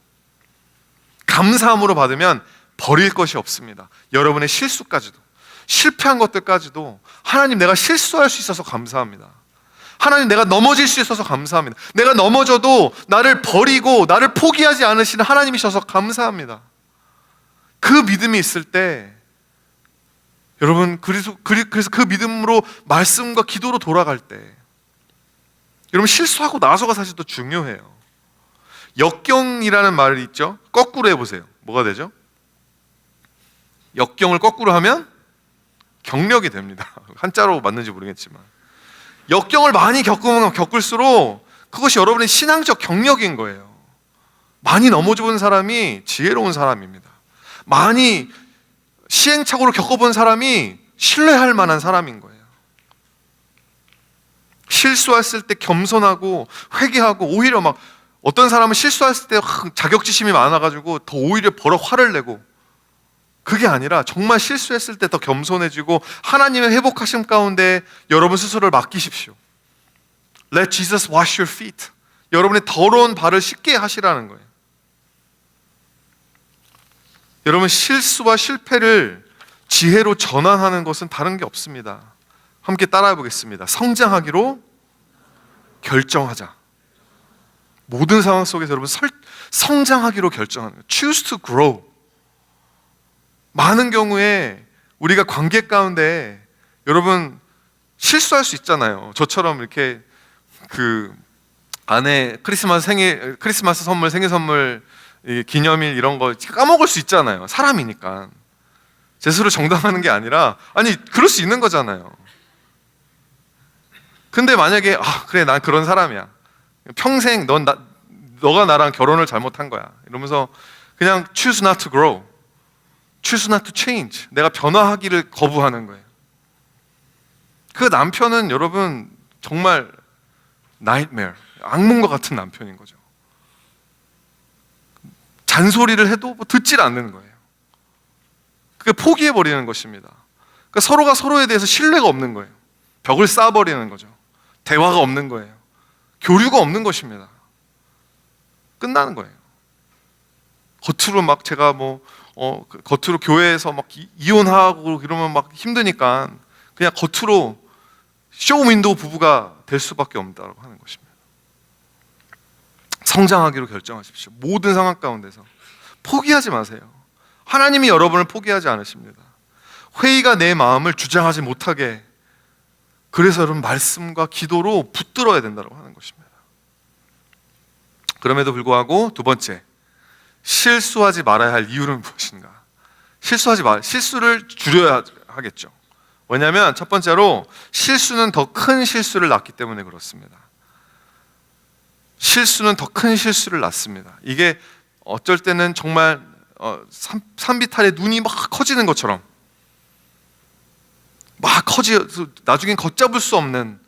감사함으로 받으면 버릴 것이 없습니다. 여러분의 실수까지도, 실패한 것들까지도 하나님, 내가 실수할 수 있어서 감사합니다. 하나님, 내가 넘어질 수 있어서 감사합니다. 내가 넘어져도 나를 버리고 나를 포기하지 않으시는 하나님이셔서 감사합니다. 그 믿음이 있을 때 여러분, 그래서 그 믿음으로 말씀과 기도로 돌아갈 때 여러분, 실수하고 나서가 사실 더 중요해요. 역경이라는 말이 있죠. 거꾸로 해보세요. 뭐가 되죠? 역경을 거꾸로 하면 경력이 됩니다. 한자로 맞는지 모르겠지만 역경을 많이 겪으면 겪을수록 그것이 여러분의 신앙적 경력인 거예요. 많이 넘어져 본 사람이 지혜로운 사람입니다. 많이 시행착오를 겪어본 사람이 신뢰할 만한 사람인 거예요. 실수했을 때 겸손하고 회개하고, 오히려 막 어떤 사람은 실수했을 때 자격지심이 많아가지고 더 오히려 버럭 화를 내고, 그게 아니라 정말 실수했을 때 더 겸손해지고 하나님의 회복하심 가운데 여러분 스스로를 맡기십시오. Let Jesus wash your feet. 여러분의 더러운 발을 씻게 하시라는 거예요. 여러분, 실수와 실패를 지혜로 전환하는 것은 다른 게 없습니다. 함께 따라해 보겠습니다. 성장하기로 결정하자. 모든 상황 속에서 여러분 성장하기로 결정하는 거예요. Choose to grow. 많은 경우에 우리가 관계 가운데 여러분 실수할 수 있잖아요. 저처럼 이렇게 그 아내 크리스마스 선물, 생일 선물, 기념일 이런 거 까먹을 수 있잖아요. 사람이니까. 제 스스로 정당하는 게 아니라, 아니 그럴 수 있는 거잖아요. 근데 만약에 그래, 난 그런 사람이야. 평생 너가 나랑 결혼을 잘못한 거야. 이러면서 그냥 choose not to grow. choose not to change. 내가 변화하기를 거부하는 거예요. 그 남편은 여러분 정말 nightmare, 악몽과 같은 남편인 거죠. 잔소리를 해도 듣질 않는 거예요. 그게 포기해버리는 것입니다. 그러니까 서로가 서로에 대해서 신뢰가 없는 거예요. 벽을 쌓아버리는 거죠. 대화가 없는 거예요. 교류가 없는 것입니다. 끝나는 거예요. 겉으로 막 제가 겉으로 교회에서 막 이혼하고 이러면 막 힘드니까 그냥 겉으로 쇼윈도우 부부가 될 수밖에 없다고 하는 것입니다. 성장하기로 결정하십시오. 모든 상황 가운데서 포기하지 마세요. 하나님이 여러분을 포기하지 않으십니다. 회의가 내 마음을 주장하지 못하게, 그래서 여러분 말씀과 기도로 붙들어야 된다고 하는 것입니다. 그럼에도 불구하고 두 번째, 실수하지 말아야 할 이유는 무엇인가? 실수를 줄여야 하겠죠. 왜냐하면 첫 번째로 실수는 더 큰 실수를 낳기 때문에 그렇습니다. 실수는 더 큰 실수를 낳습니다. 이게 어쩔 때는 정말 산비탈에 눈이 막 커지는 것처럼 막 나중엔 걷잡을 수 없는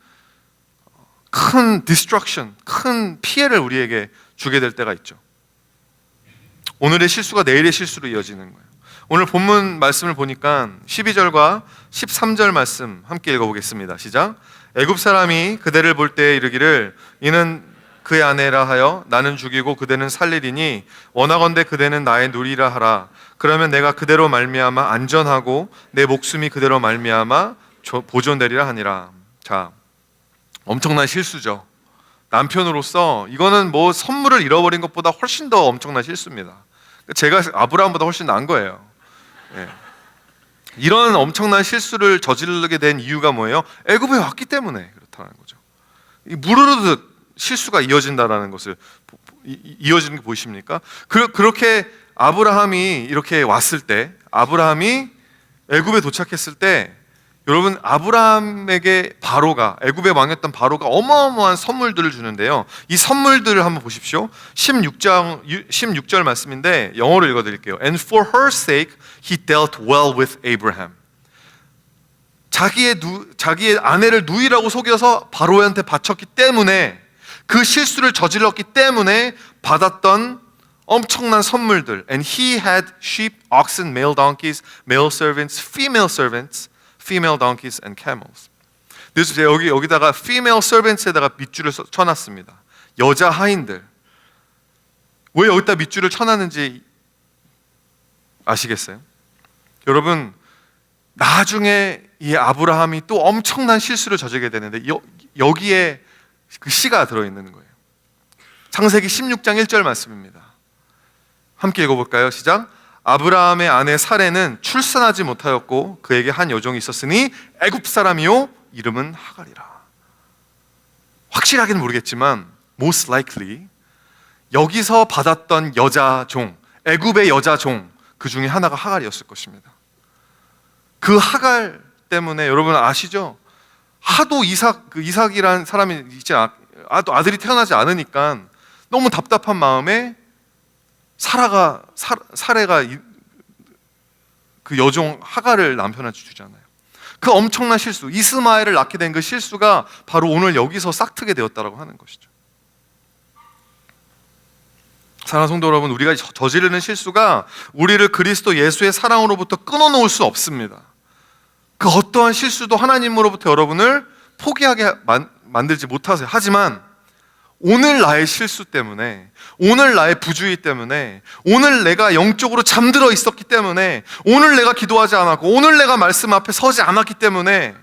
큰 destruction, 큰 피해를 우리에게 주게 될 때가 있죠. 오늘의 실수가 내일의 실수로 이어지는 거예요. 오늘 본문 말씀을 보니까 12절과 13절 말씀 함께 읽어보겠습니다. 시작. 애굽 사람이 그대를 볼 때 이르기를 이는 그의 아내라 하여 나는 죽이고 그대는 살리리니 원하건대 그대는 나의 누리라 하라. 그러면 내가 그대로 말미암아 안전하고 내 목숨이 그대로 말미암아 보존되리라 하니라. 자, 엄청난 실수죠. 남편으로서 이거는 뭐 선물을 잃어버린 것보다 훨씬 더 엄청난 실수입니다. 제가 아브라함보다 훨씬 나은 거예요. 예. 이런 엄청난 실수를 저지르게 된 이유가 뭐예요? 애굽에 왔기 때문에 그렇다는 거죠. 무르르듯 실수가 이어진다라는 것을 이어지는 게 보이십니까? 그렇게 아브라함이 이렇게 왔을 때, 아브라함이 애굽에 도착했을 때, 여러분 아브라함에게 바로가, 애굽의 왕이었던 바로가 어마어마한 선물들을 주는데요. 이 선물들을 한번 보십시오. 16절 말씀인데 영어로 읽어드릴게요. And for her sake he dealt well with Abraham. 자기의 아내를 누이라고 속여서 바로한테 바쳤기 때문에, 그 실수를 저질렀기 때문에 받았던 엄청난 선물들. And he had sheep, oxen, male donkeys, male servants, female donkeys and camels. 그래서 제가 여기다가 female servants에다가 밑줄을 쳐놨습니다. 여자 하인들. 왜 여기다 밑줄을 쳐놨는지 아시겠어요? 여러분, 나중에 이 아브라함이 또 엄청난 실수를 저지르게 되는데 여기에 그 시가 들어있는 거예요. 창세기 16장 1절 말씀입니다. 함께 읽어볼까요? 시작. 아브라함의 아내 사레는 출산하지 못하였고 그에게 한 여종이 있었으니 애굽 사람이요 이름은 하갈이라. 확실하게는 모르겠지만 most likely 여기서 받았던 여자 종, 애굽의 여자 종, 그 중에 하나가 하갈이었을 것입니다. 그 하갈 때문에 여러분 아시죠? 하도 이삭이라는 사람이 아들이 태어나지 않으니까 너무 답답한 마음에 사레가 그 여종 하갈을 남편한테 주잖아요. 그 엄청난 실수, 이스마엘을 낳게 된 그 실수가 바로 오늘 여기서 싹트게 되었다라고 하는 것이죠. 사랑하는 성도 여러분, 우리가 저지르는 실수가 우리를 그리스도 예수의 사랑으로부터 끊어놓을 수 없습니다. 그 어떠한 실수도 하나님으로부터 여러분을 포기하게 만들지 못하세요. 하지만 오늘 나의 실수 때문에, 오늘 나의 부주의 때문에, 오늘 내가 영적으로 잠들어 있었기 때문에, 오늘 내가 기도하지 않았고, 오늘 내가 말씀 앞에 서지 않았기 때문에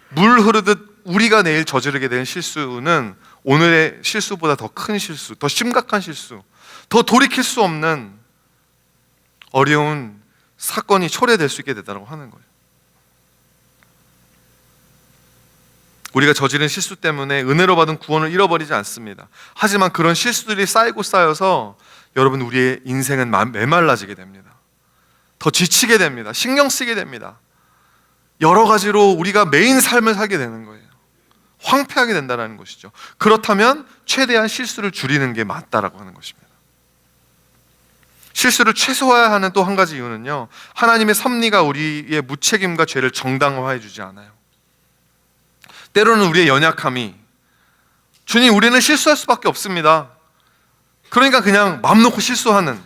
물 흐르듯 우리가 내일 저지르게 된 실수는 오늘의 실수보다 더 큰 실수, 더 심각한 실수, 더 돌이킬 수 없는 어려운 사건이 초래될 수 있게 되다고 하는 거예요. 우리가 저지른 실수 때문에 은혜로 받은 구원을 잃어버리지 않습니다. 하지만 그런 실수들이 쌓이고 쌓여서 여러분 우리의 인생은 메말라지게 됩니다. 더 지치게 됩니다. 신경 쓰게 됩니다. 여러 가지로 우리가 메인 삶을 살게 되는 거예요. 황폐하게 된다는 것이죠. 그렇다면 최대한 실수를 줄이는 게 맞다라고 하는 것입니다. 실수를 최소화하는 또 한 가지 이유는요, 하나님의 섭리가 우리의 무책임과 죄를 정당화해 주지 않아요. 때로는 우리의 연약함이, 주님 우리는 실수할 수밖에 없습니다, 그러니까 그냥 마음 놓고 실수하는,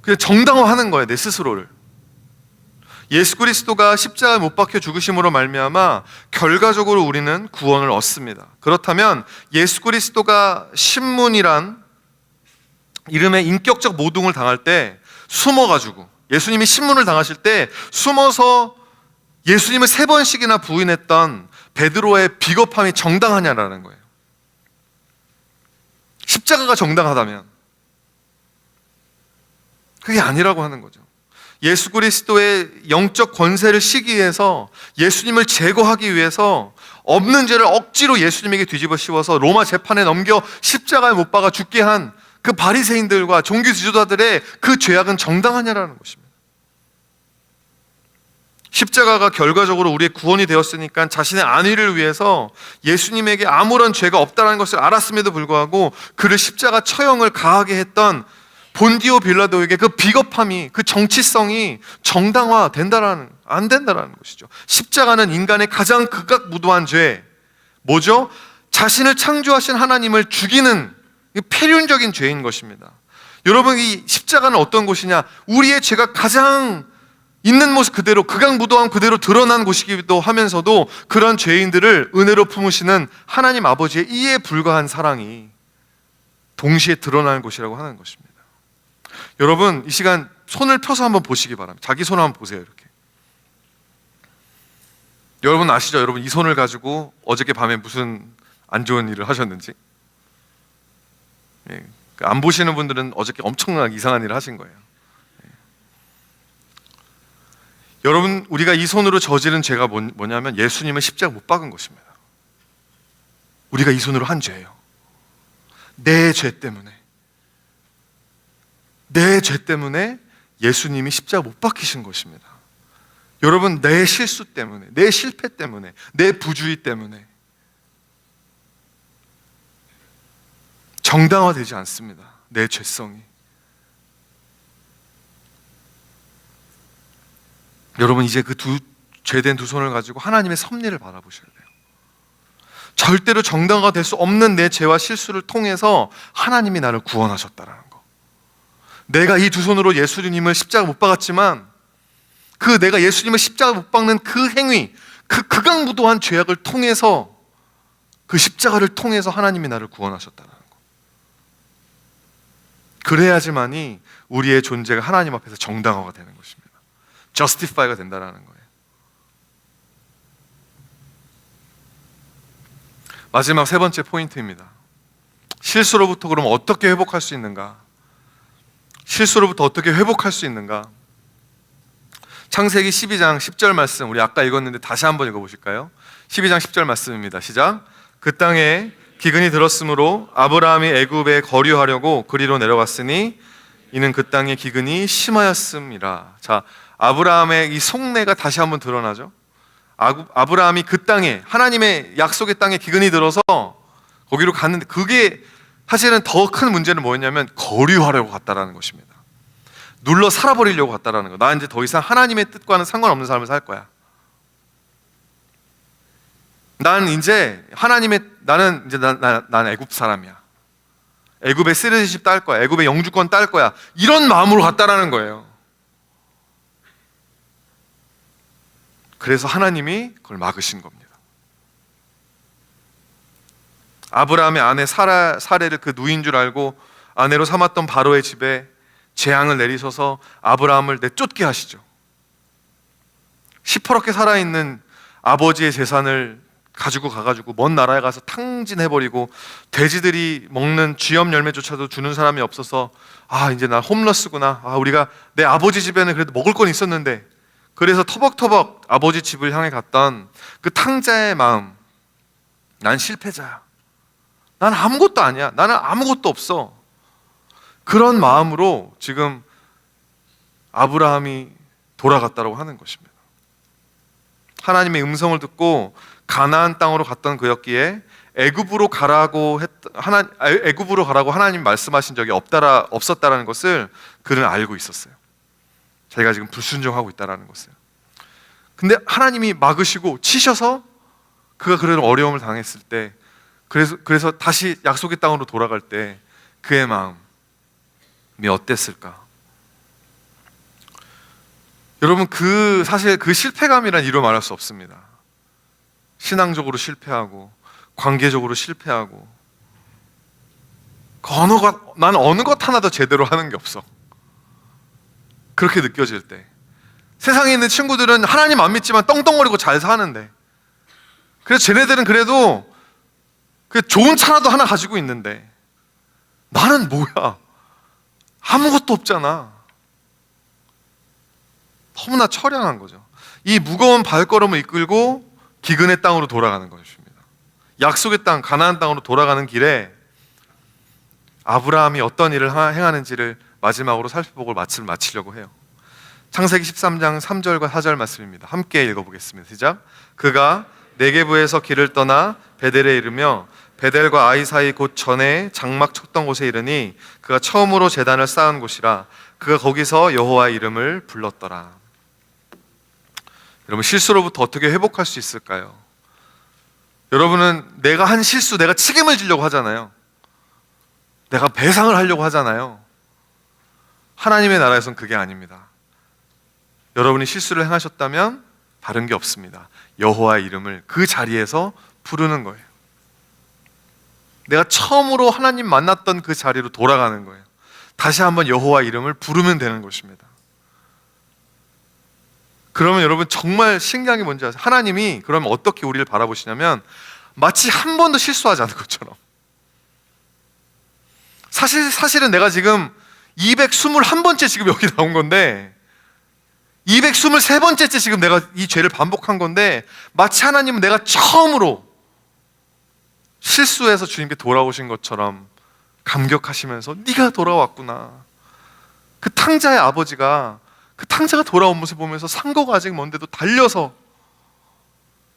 그냥 정당화하는 거예요, 내 스스로를. 예수 그리스도가 십자가에 못 박혀 죽으심으로 말미암아 결과적으로 우리는 구원을 얻습니다. 그렇다면 예수 그리스도가 신문이란 이름의 인격적 모독을 당할 때 숨어가지고, 예수님이 신문을 당하실 때 숨어서 예수님을 3번씩이나 부인했던 베드로의 비겁함이 정당하냐라는 거예요. 십자가가 정당하다면 그게 아니라고 하는 거죠. 예수 그리스도의 영적 권세를 시기 위해서, 예수님을 제거하기 위해서 없는 죄를 억지로 예수님에게 뒤집어 씌워서 로마 재판에 넘겨 십자가에 못 박아 죽게 한 그 바리새인들과 종교 지도자들의 그 죄악은 정당하냐라는 것입니다. 십자가가 결과적으로 우리의 구원이 되었으니까 자신의 안위를 위해서 예수님에게 아무런 죄가 없다는 것을 알았음에도 불구하고 그를 십자가 처형을 가하게 했던 본디오 빌라도에게 그 비겁함이, 그 정치성이 정당화된다라는, 안 된다라는 것이죠. 십자가는 인간의 가장 극악무도한 죄, 뭐죠? 자신을 창조하신 하나님을 죽이는 폐륜적인 죄인 것입니다. 여러분, 이 십자가는 어떤 곳이냐? 우리의 죄가 가장 있는 모습 그대로, 극악무도함 그대로 드러난 곳이기도 하면서도 그런 죄인들을 은혜로 품으시는 하나님 아버지의 이에 불과한 사랑이 동시에 드러나는 곳이라고 하는 것입니다. 여러분, 이 시간 손을 펴서 한번 보시기 바랍니다. 자기 손을 한번 보세요. 이렇게. 여러분 아시죠? 여러분 이 손을 가지고 어저께 밤에 무슨 안 좋은 일을 하셨는지. 안 보시는 분들은 어저께 엄청나게 이상한 일을 하신 거예요. 여러분, 우리가 이 손으로 저지른 죄가 뭐냐면 예수님을 십자가 못 박은 것입니다. 우리가 이 손으로 한 죄예요. 내 죄 때문에, 내 죄 때문에 예수님이 십자가 못 박히신 것입니다. 여러분, 내 실수 때문에, 내 실패 때문에, 내 부주의 때문에 정당화되지 않습니다. 내 죄성이. 여러분, 이제 그 죄된 두 손을 가지고 하나님의 섭리를 바라보셔야 돼요. 절대로 정당화가 될 수 없는 내 죄와 실수를 통해서 하나님이 나를 구원하셨다라는 거. 내가 이 두 손으로 예수님을 십자가 못 박았지만 그 내가 예수님을 십자가 못 박는 그 행위, 그 극악무도한 죄악을 통해서, 그 십자가를 통해서 하나님이 나를 구원하셨다는 거. 그래야지만이 우리의 존재가 하나님 앞에서 정당화가 되는 것입니다. justify가 된다는 거예요. 마지막 세 번째 포인트입니다. 실수로부터 그럼 어떻게 회복할 수 있는가? 실수로부터 어떻게 회복할 수 있는가? 창세기 12장 10절 말씀, 우리 아까 읽었는데 다시 한번 읽어보실까요? 12장 10절 말씀입니다. 시작. 그 땅에 기근이 들었으므로 아브라함이 애굽에 거류하려고 그리로 내려갔으니 이는 그 땅에 기근이 심하였음이라. 자, 아브라함의 이 속내가 다시 한번 드러나죠. 아브라함이 그 땅에, 하나님의 약속의 땅에 기근이 들어서 거기로 갔는데, 그게 사실은 더 큰 문제는 뭐였냐면 거류하려고 갔다라는 것입니다. 눌러 살아버리려고 갔다라는 거. 나 이제 더 이상 하나님의 뜻과는 상관없는 삶을 살 거야. 나는 이제 난 애굽 사람이야. 애굽의 시리즈십 딸 거야. 애굽의 영주권 딸 거야. 이런 마음으로 갔다라는 거예요. 그래서 하나님이 그걸 막으신 겁니다. 아브라함의 아내 사레를 그 누이인 줄 알고 아내로 삼았던 바로의 집에 재앙을 내리셔서 아브라함을 내쫓게 하시죠. 시퍼렇게 살아있는 아버지의 재산을 가지고 가가지고 먼 나라에 가서 탕진해버리고, 돼지들이 먹는 쥐염 열매조차도 주는 사람이 없어서 이제 나 홈러스구나. 우리가 내 아버지 집에는 그래도 먹을 건 있었는데, 그래서 터벅터벅 아버지 집을 향해 갔던 그 탕자의 마음, 난 실패자야, 난 아무것도 아니야, 나는 아무것도 없어, 그런 마음으로 지금 아브라함이 돌아갔다고 하는 것입니다. 하나님의 음성을 듣고 가나안 땅으로 갔던 그였기에 애굽으로 가라고 하나님 말씀하신 적이 없었다라는 것을 그는 알고 있었어요. 자기가 지금 불순종하고 있다라는 것을. 근데 하나님이 막으시고 치셔서 그가 그런 어려움을 당했을 때, 그래서 다시 약속의 땅으로 돌아갈 때 그의 마음이 어땠을까? 여러분, 사실 그 실패감이란 이루 말할 수 없습니다. 신앙적으로 실패하고 관계적으로 실패하고, 난 어느 것 하나도 제대로 하는 게 없어, 그렇게 느껴질 때, 세상에 있는 친구들은 하나님 안 믿지만 떵떵거리고 잘 사는데, 그래서 쟤네들은 그래도 좋은 차라도 하나 가지고 있는데 나는 뭐야, 아무것도 없잖아. 너무나 처량한 거죠. 이 무거운 발걸음을 이끌고 기근의 땅으로 돌아가는 것입니다. 약속의 땅, 가나안 땅으로 돌아가는 길에 아브라함이 어떤 일을 행하는지를 마지막으로 살펴보고 말씀을 마치려고 해요. 창세기 13장 3절과 4절 말씀입니다. 함께 읽어보겠습니다. 시작. 그가 네게부에서 길을 떠나 베델에 이르며 베델과 아이 사이 곧 전에 장막 쳤던 곳에 이르니 그가 처음으로 제단을 쌓은 곳이라. 그가 거기서 여호와의 이름을 불렀더라. 여러분, 실수로부터 어떻게 회복할 수 있을까요? 여러분은 내가 한 실수, 내가 책임을 지려고 하잖아요. 내가 배상을 하려고 하잖아요. 하나님의 나라에서는 그게 아닙니다. 여러분이 실수를 행하셨다면 다른 게 없습니다. 여호와의 이름을 그 자리에서 부르는 거예요. 내가 처음으로 하나님 만났던 그 자리로 돌아가는 거예요. 다시 한번 여호와의 이름을 부르면 되는 것입니다. 그러면 여러분, 정말 신기한 게 뭔지 아세요? 하나님이 그러면 어떻게 우리를 바라보시냐면 마치 한 번도 실수하지 않은 것처럼. 사실은 내가 지금 221번째 지금 여기 나온 건데 223번째째 지금 내가 이 죄를 반복한 건데, 마치 하나님은 내가 처음으로 실수해서 주님께 돌아오신 것처럼 감격하시면서 네가 돌아왔구나. 그 탕자의 아버지가 그 탕자가 돌아온 모습 보면서 상고가 아직 먼데도 달려서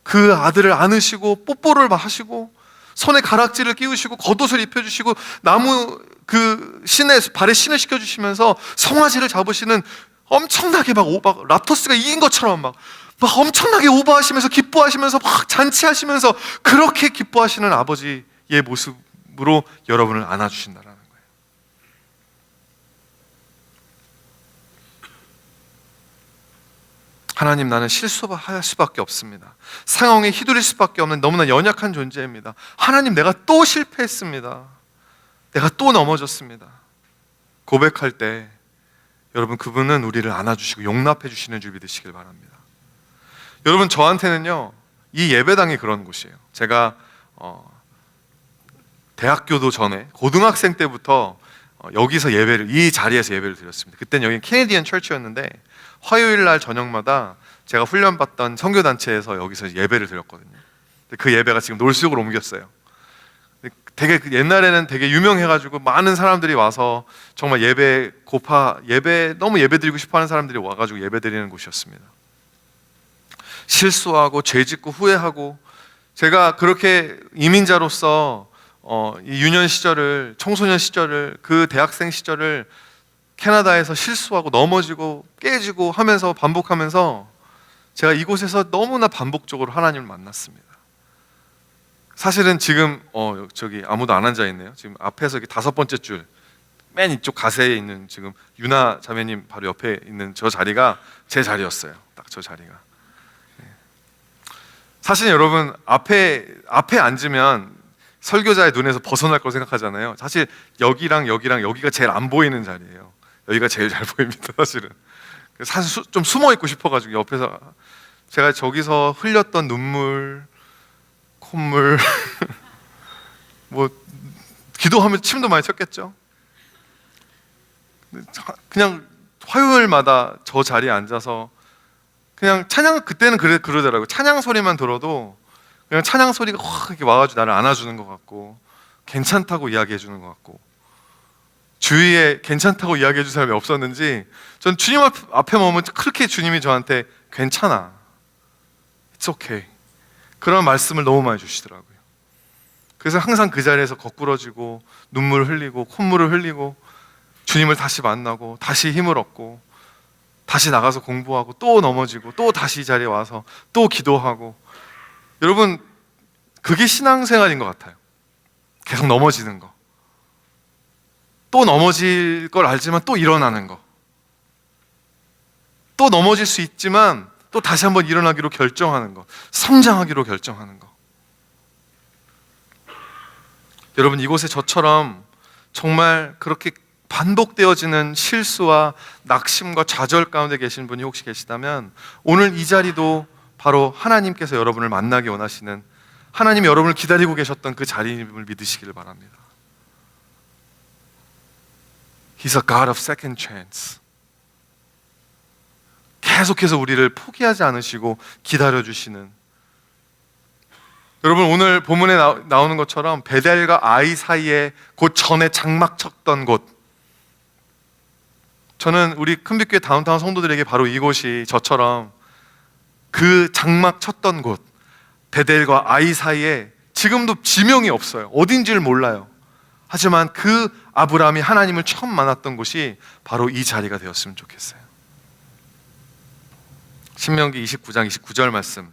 그 아들을 안으시고 뽀뽀를 하시고 손에 가락지를 끼우시고 겉옷을 입혀주시고 나무 그 신에 발에 신을 시켜주시면서 송아지를 잡으시는, 엄청나게 막 랍토스가 이긴 것처럼 막 엄청나게 오버하시면서 기뻐하시면서 막 잔치하시면서 그렇게 기뻐하시는 아버지의 모습으로 여러분을 안아주신다라는 거예요. 하나님, 나는 실수할 수밖에 없습니다. 상황에 휘둘릴 수밖에 없는 너무나 연약한 존재입니다. 하나님, 내가 또 실패했습니다. 내가 또 넘어졌습니다. 고백할 때 여러분, 그분은 우리를 안아주시고 용납해 주시는 줄 믿으시길 바랍니다. 여러분, 저한테는요, 이 예배당이 그런 곳이에요. 제가 대학교도 전에 고등학생 때부터 여기서 이 자리에서 예배를 드렸습니다. 그때는 여기 캐네디언 철치였는데 화요일 날 저녁마다 제가 훈련받던 선교단체에서 여기서 예배를 드렸거든요. 그 예배가 지금 놀수역으로 옮겼어요. 되게 옛날에는 되게 유명해가지고 많은 사람들이 와서 정말 너무 예배 드리고 싶어하는 사람들이 와가지고 예배 드리는 곳이었습니다. 실수하고 죄 짓고 후회하고, 제가 그렇게 이민자로서 이 유년 시절을, 청소년 시절을, 그 대학생 시절을 캐나다에서 실수하고 넘어지고 깨지고 하면서 반복하면서 제가 이곳에서 너무나 반복적으로 하나님을 만났습니다. 사실은 지금 저기 아무도 안 앉아 있네요. 지금 앞에서 이렇게 5번째 줄 맨 이쪽 가세에 있는 지금 유나 자매님 바로 옆에 있는 저 자리가 제 자리였어요. 딱 저 자리가. 사실 여러분, 앞에 앉으면 설교자의 눈에서 벗어날 걸 생각하잖아요. 사실 여기랑 여기가 제일 안 보이는 자리예요. 여기가 제일 잘 보입니다. 사실 좀 숨어 있고 싶어가지고 옆에서 제가 저기서 흘렸던 눈물, 콧물 뭐 기도하면 침도 많이 쳤겠죠. 그냥 화요일마다 저 자리에 앉아서 그냥 찬양, 그때는 그러더라고요. 찬양 소리만 들어도 그냥 찬양 소리가 확 이렇게 와가지고 나를 안아주는 것 같고, 괜찮다고 이야기해 주는 것 같고, 주위에 괜찮다고 이야기해 줄 사람이 없었는지 전 주님 앞에 오면 그렇게 주님이 저한테 괜찮아, It's okay, 그런 말씀을 너무 많이 주시더라고요. 그래서 항상 그 자리에서 거꾸러지고 눈물을 흘리고 콧물을 흘리고 주님을 다시 만나고 다시 힘을 얻고 다시 나가서 공부하고 또 넘어지고 또 다시 이 자리에 와서 또 기도하고. 여러분, 그게 신앙생활인 것 같아요. 계속 넘어지는 거, 또 넘어질 걸 알지만 또 일어나는 거, 또 넘어질 수 있지만 또 다시 한번 일어나기로 결정하는 거, 성장하기로 결정하는 거. 여러분, 이곳에 저처럼 정말 그렇게 반복되어지는 실수와 낙심과 좌절 가운데 계신 분이 혹시 계시다면, 오늘 이 자리도 바로 하나님께서 여러분을 만나기 원하시는, 하나님이 여러분을 기다리고 계셨던 그 자리임을 믿으시길 바랍니다. He's a God of second chance. 계속해서 우리를 포기하지 않으시고 기다려주시는. 여러분, 오늘 본문에 나오는 것처럼 베델과 아이 사이에 곧 전에 장막 쳤던 곳, 저는 우리 큰빛교회 다운타운 성도들에게 바로 이곳이 저처럼 그 장막 쳤던 곳, 베델과 아이 사이에 지금도 지명이 없어요. 어딘지를 몰라요. 하지만 그 아브라함이 하나님을 처음 만났던 곳이 바로 이 자리가 되었으면 좋겠어요. 신명기 29장 29절 말씀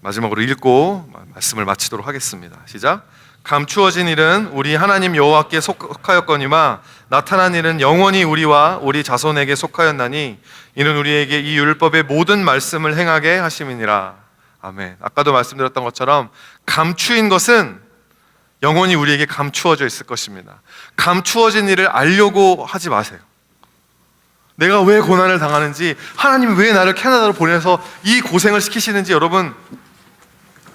마지막으로 읽고 말씀을 마치도록 하겠습니다. 시작. 감추어진 일은 우리 하나님 여호와께 속하였거니와 나타난 일은 영원히 우리와 우리 자손에게 속하였나니 이는 우리에게 이 율법의 모든 말씀을 행하게 하심이니라. 아멘. 아까도 말씀드렸던 것처럼 감추인 것은 영원히 우리에게 감추어져 있을 것입니다. 감추어진 일을 알려고 하지 마세요. 내가 왜 고난을 당하는지, 하나님이 왜 나를 캐나다로 보내서 이 고생을 시키시는지 여러분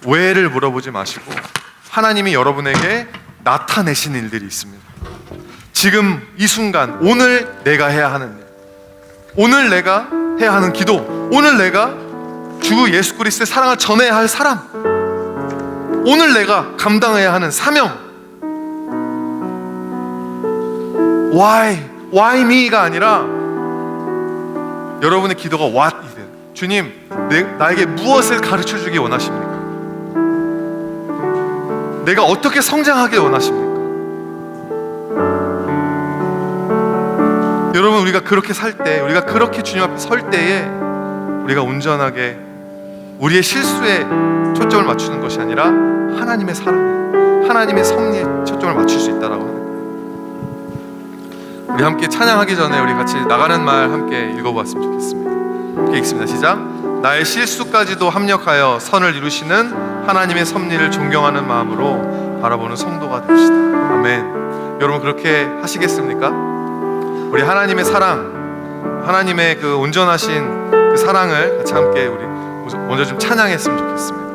왜를 물어보지 마시고 하나님이 여러분에게 나타내신 일들이 있습니다. 지금 이 순간 오늘 내가 해야 하는 일, 오늘 내가 해야 하는 기도, 오늘 내가 주 예수 그리스도의 사랑을 전해야 할 사람, 오늘 내가 감당해야 하는 사명. Why me가 아니라 여러분의 기도가 What이 돼요. 주님, 나에게 무엇을 가르쳐 주기 원하십니까? 내가 어떻게 성장하길 원하십니까? 여러분, 우리가 그렇게 살 때, 우리가 그렇게 주님 앞에 설 때에 우리가 온전하게 우리의 실수에 초점을 맞추는 것이 아니라 하나님의 사랑, 하나님의 섭리에 초점을 맞출 수 있다라고 하는 거예요. 우리 함께 찬양하기 전에 우리 같이 나가는 말 함께 읽어보았으면 좋겠습니다. 함께 읽습니다. 시작. 나의 실수까지도 합력하여 선을 이루시는 하나님의 섭리를 존경하는 마음으로 바라보는 성도가 됩시다. 아멘. 여러분, 그렇게 하시겠습니까? 우리 하나님의 사랑, 하나님의 그 온전하신 그 사랑을 같이 함께 우리 먼저 좀 찬양했으면 좋겠습니다.